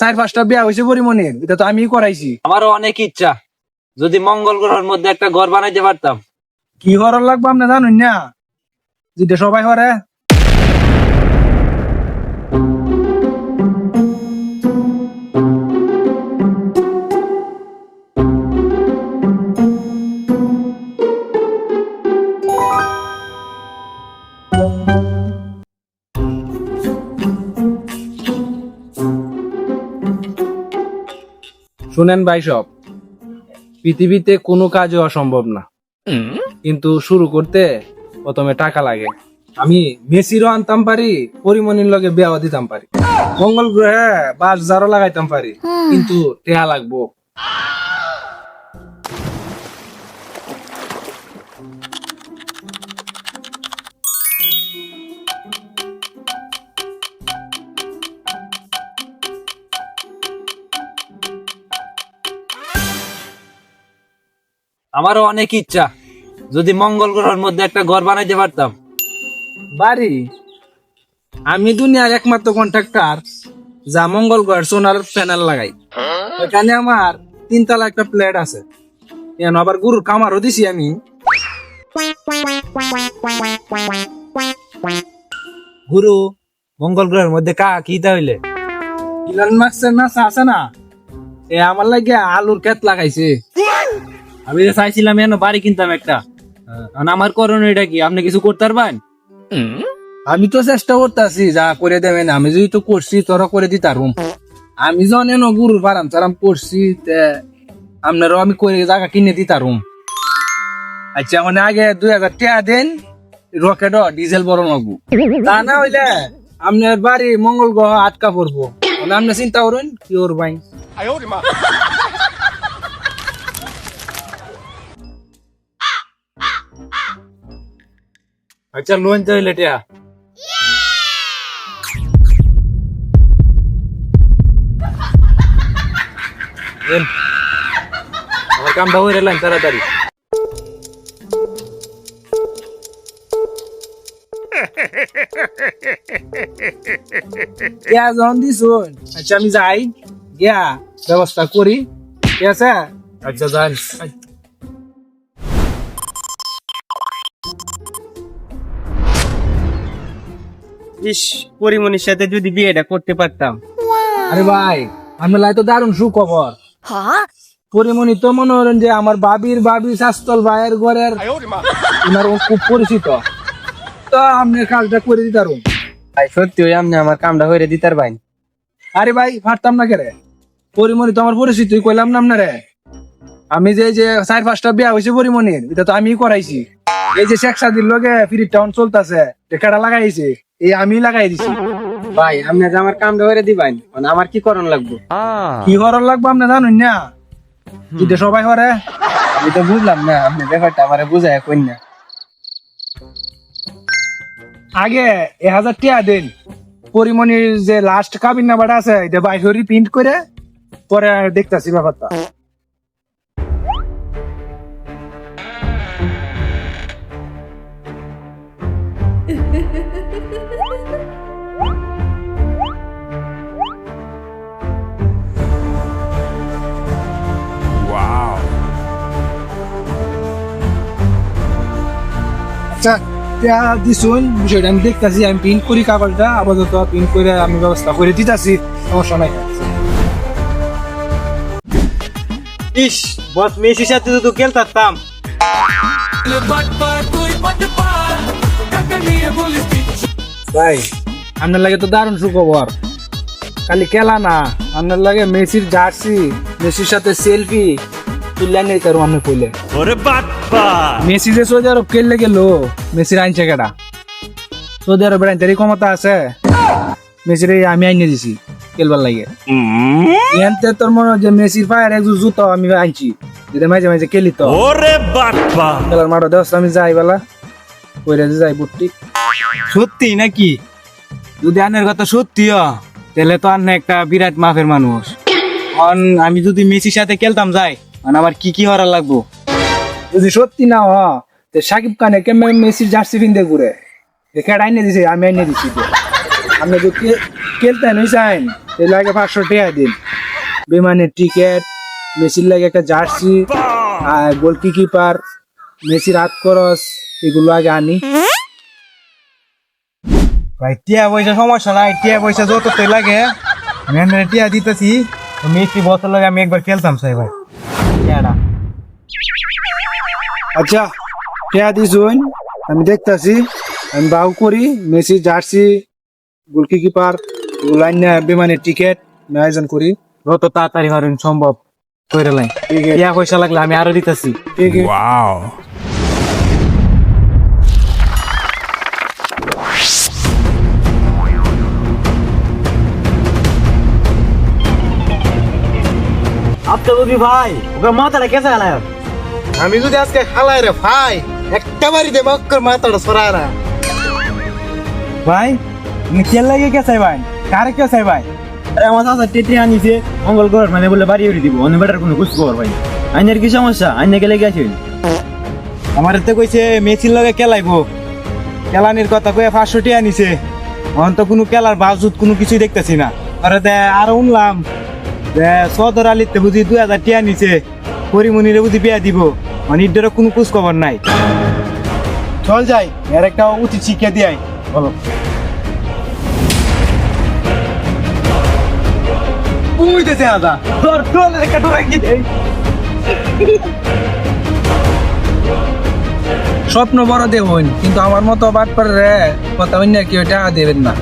4-5টা বিয়া হয়েছে পরিমণির, এটা তো আমি করাইছি। আমারও অনেক ইচ্ছা যদি মঙ্গল গ্রহের মধ্যে একটা ঘর বানাইতে পারতাম। কি করার লাগবে আপনি জানুন না, যেটা সবাই করে। শুনেন ভাই, সব পৃথিবীতে কোনো কাজই অসম্ভব না, কিন্তু শুরু করতে প্রথমে টাকা লাগে। আমি মেসিরও আনতাম পারি, পরিমণির লগে বিয়াও দিতাম পারি, মঙ্গল গ্রহে বাস জারও লাগাইতাম পারি, কিন্তু টেহা লাগবো। আমারও অনেক ইচ্ছা যদি মঙ্গল গ্রহের মধ্যে একটা ঘর বানাইতে পারতাম। বাড়ি? আমি দুনিয়ার একমাত্র কন্ট্রাক্টর যা মঙ্গল গ্রহের সোনার প্যানেল লাগাই। এখানে আমার 3 তলা একটা প্লেট আছে, এখন আবার গরুর কামারও দিছি আমি। গুরু, মঙ্গল গ্রহের মধ্যে কি তাহলে? ইলন মাস্কের নাসা আছে না, এ আমার লাগে আলুর ক্ষেত লাগাইছে। আমি তো চাইছিলাম এনে বাড়ি কিনতাম একটা, আর আমার করণীয় এটা কি? আপনি কিছু করতে পারবেন? আমি তো চেষ্টা করতেছি, যা করে দেবেন। আমি যদি তো করছি, তোরা করে দিতে পারুম। আমি যখন এনো গরুর ফার্ম টারাম করছি, আপনারও আমি করে জায়গা কিনে দিতে পারুম। আচ্ছা, মানে আগে 2000 টাকা দেন, রকেট ডিজেল বড় লাগবো। তা না হইলে আপনার বাড়ি মঙ্গল গ্রহ আটকা পড়বো। আপনি চিন্তা করুন কি করবাই। আচ্ছা, লোন চাইলে টিয়া দেন। আমার কামটা হয়ে গেলেন তাড়াতাড়ি। ইয়া যখন দিছুন, আচ্ছা আমি যাই, গিয়া ব্যবস্থা করি, ঠিক আছে? আচ্ছা যান। ইস, পরিমণির সাথে যদি বিয়েটা করতে পারতাম। আরে ভাই, আমি লাই তো দারুণ সুখবর। পরিমণি তো মনে করেন যে আমার বাবি শাস্তল ভাইয়ের ঘরের ওনার খুব পরিচিত, তো আপনি কাজটা করে দিতে পারুন। ভাই সত্যি ওই আপনি আমার কামটা হয়ে দিতার ভাই। আরে ভাই, পারতাম না কেরে? পরিমণি তো আমার পরিচিত, কইলাম না আপনারে। আমি যে 4-5টা বিয়া হয়েছে পরিমণির, এটা তো আমি করাইছি। এই যে শেখ সাদির লগে ফ্রি টাউন চলতেছে, টেকাটা লাগাইছে, এই আমি লাগাই দিছি। ভাই আপনি যে আমার কামটা হয়ে দিবেন, মানে আমার কি করণ লাগবে? কি করার লাগবে আপনি জানুন না, যেটা সবাই করে। আমি তো বুঝলাম না, আপনি ব্যাপারটা আমারে বুঝায় কই না। আগে 1000 টাকা দেন, পরিমণির যে লাস্ট কাবিন নাম্বারটা আছে এটা বাইরে প্রিন্ট করে পরে দেখতাছি ব্যাপারটা। আচ্ছা, দিছুন বিষয়টা আমি দেখতাছি, আমি প্রিন্ট করি কাগজটা, আপাতত প্রিন্ট করে আমি ব্যবস্থা করে দিতাছি, সমস্যা নাই। ইস, বস মেসির সাথে তো খেলতাম। ভাই, আপনার লাগে তো দারুণ সুখবর। খালি খেলা না, আপনার লাগে মেসির জার্সি, মেসির সাথে সেলফি তুললে নেই তার আমি কইলে। মেসি যে সৌদি আরব খেললে গেল, মেসির আইনছে কেটা? সৌদি আরবের আইনটারই ক্ষমতা আছে, মেসির আমি আইনে দিছি খেলবার লাগে। এনতে তোর মনে যে মেসির পায়ের একজন জুতো আমি আনছি, যেটা মাঝে মাঝে খেলি তো। খেলার মাঠে দেওয়া আমি যাই বেলা কইরা যাই বুটটি। সত্যি নাকি? যদি আনের কথা সত্যি তাহলে তো আন্না একটা বিরাট মাফের মানুষ। আমি যদি মেসির সাথে খেলতাম যাই, মানে আমার কি কি হওয়ার লাগবো? যদি সত্যি না তো সাকিব খানে কেমন মেসির জার্সি পিনতে ঘুরে, খেড়া আইনে দিছে, আমি আইনে দিছি। আপনি যদি খেলতে নই চাইন এই লাগে 500 টাকা দিন বিমানের টিকিট মেসির লাগে একটা জার্সি আর গোলকিপার মেসির হাত খরচ এগুলো আগে আনি। ভাই টিয়া পয়সা সমস্যা নাই, টিয়া পয়সা যত তো লাগে আমি আপনার টিয়া দিতেছি। মেসি বছর লাগে আমি একবার খেলতাম চাই ভাই টিয়াটা। আচ্ছা টাকা দিছুন আমি দেখতাছি, আমি বাউ করি মেসি জার্সি গোলকিপার এগুলো আইনা বিমানের টিকিট আমি আয়োজন করি। যত তাড়াতাড়ি পারেন সম্ভব করে লাই, টিয়া পয়সা লাগলে আমি আরো দিতেছি। ঠিক আছে আপনার বুঝি ভাই ওকে মাথাটা কেসে গেল। আমি যদি আজকে খালাই রে ভাই একটা বাড়ি দে মক্কর মাথাটা সরায় না ভাই। খেল লাগে কে চাই ভাই, কারে কে চাই ভাই? আরে আমার চাচা টেটে আনিছে মঙ্গল গ্রহ মানে বলে বাড়ি উড়ি দিব অন্য বেটার কোনো খুশি খবর ভাই। আইনের কি সমস্যা? আইনে গেলে গেছেন আমার এতে কইছে মেসির লগে খেলাইবো, খেলানির কথা কয়ে 500 টাকা নিছে। এখন তো কোনো খেলার বাজুত কোনো কিছুই দেখতেছি না। আরে দে আরো উনলাম যে সদর আলিতে বুঝি 2000 টাকা নিছে, পরিমনিরে বুঝি বিয়া দিব, মানে ইডেরও কোনো খোঁজ খবর নাই। চল যাই, এর একটা উচিত শিক্ষা দিয়াই। বলো বুঝতেছে আদা তোর তোর একটা ডরাঙ্গি দেই। স্বপ্ন বড় দেবন কিন্তু আমার মতো বাটপার রে কথা অন্য কেউ টাকা দেবেন না।